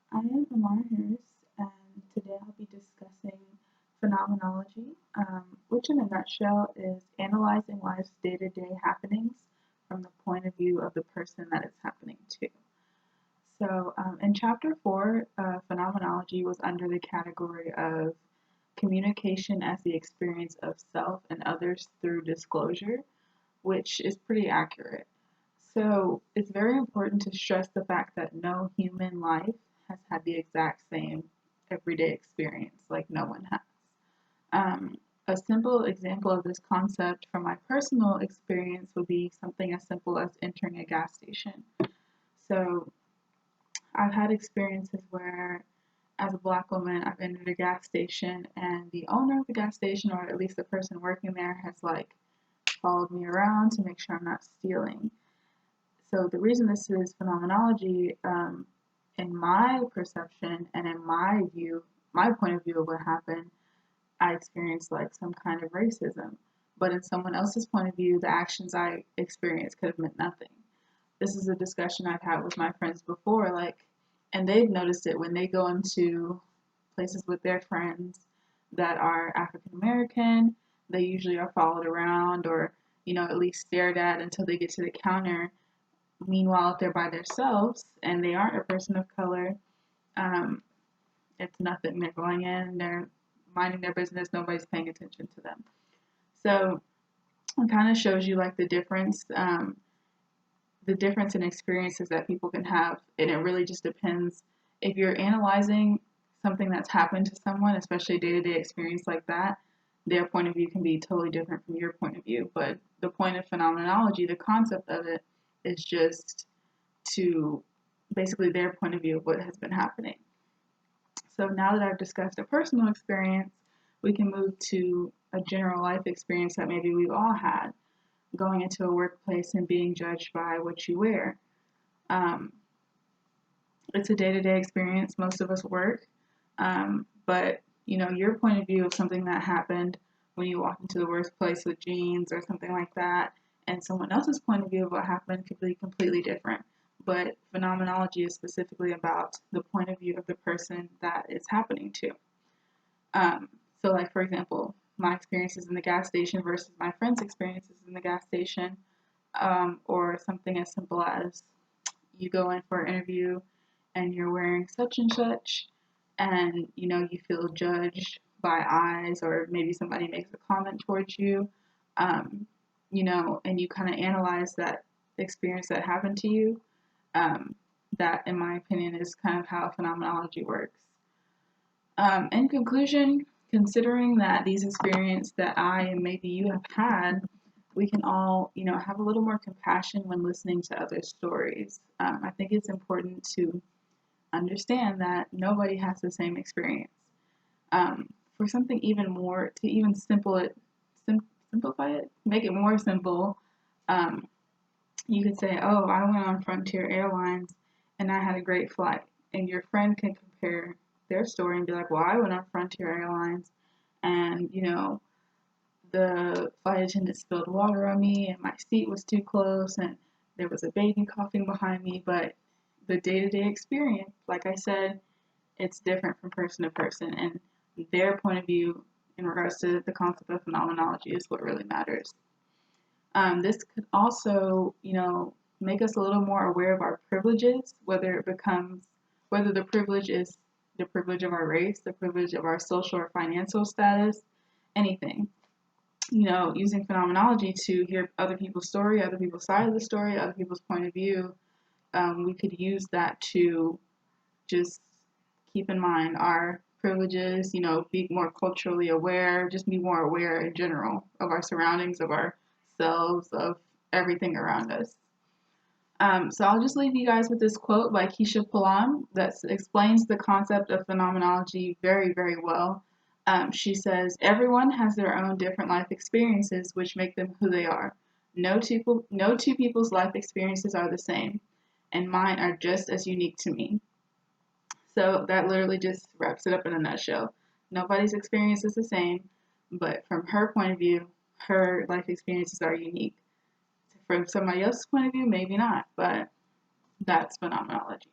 I am Amara Harris, and today I'll be discussing phenomenology, which in a nutshell is analyzing life's day to day happenings from the point of view of the person that it's happening to. In chapter 4, phenomenology was under the category of communication as the experience of self and others through disclosure, which is pretty accurate. So it's very important to stress the fact that no human life has had the exact same everyday experience, like no one has. Um, a simple example of this concept from my personal experience would be something as simple as entering a gas station. So I've had experiences where, as a black woman, I've entered a gas station and the owner of the gas station, or at least the person working there, has like followed me around to make sure I'm not stealing. So the reason this is phenomenology, in my perception and in my view, my point of view of what happened, I experienced like some kind of racism. But in someone else's point of view, the actions I experienced could have meant nothing. This is a discussion I've had with my friends before, like, and they've noticed it when they go into places with their friends that are African American. They usually are followed around or, at least stared at until they get to the counter. Meanwhile, if they're by themselves and they aren't a person of color, um, it's nothing. They're going in, they're minding their business, nobody's paying attention to them. So it kind of shows you like the difference in experiences that people can have, and it really just depends. If you're analyzing something that's happened to someone, especially a day-to-day experience like that, their point of view can be totally different from your point of view. But the point of phenomenology, the concept of it, is just to basically their point of view of what has been happening. So now that I've discussed a personal experience, we can move to a general life experience that maybe we've all had, going into a workplace and being judged by what you wear. Um, it's a day-to-day experience. Most of us work, but your point of view of something that happened when you walk into the workplace with jeans or something like that, and someone else's point of view of what happened could be completely different. But phenomenology is specifically about the point of view of the person that it's happening to. Um, so, like for example, my experiences in the gas station versus my friend's experiences in the gas station, or something as simple as you go in for an interview and you're wearing such and such, and you feel judged by eyes, or maybe somebody makes a comment towards you, um, and you kind of analyze that experience that happened to you. Um, that, in my opinion, is kind of how phenomenology works. In conclusion, considering that these experiences that I and maybe you have had, we can all, have a little more compassion when listening to other stories. I think it's important to understand that nobody has the same experience. For something even more, to even simplify it, make it more simple, um, you could say, oh, I went on Frontier Airlines and I had a great flight. And your friend can compare their story and be like, well, I went on Frontier Airlines and, the flight attendant spilled water on me and my seat was too close and there was a baby coughing behind me. But the day to day experience, like I said, it's different from person to person. And their point of view in regards to the concept of phenomenology is what really matters. This could also, make us a little more aware of our privileges, whether the privilege is the privilege of our race, the privilege of our social or financial status, anything. Using phenomenology to hear other people's story, other people's side of the story, other people's point of view, we could use that to just keep in mind our privileges, be more culturally aware, just be more aware in general of our surroundings, of ourselves, of everything around us. So I'll just leave you guys with this quote by Keisha Palan that explains the concept of phenomenology very, very well. She says, everyone has their own different life experiences which make them who they are. No two people's life experiences are the same, and mine are just as unique to me. So that literally just wraps it up in a nutshell. Nobody's experience is the same, but from her point of view, her life experiences are unique. From somebody else's point of view, maybe not, but that's phenomenology.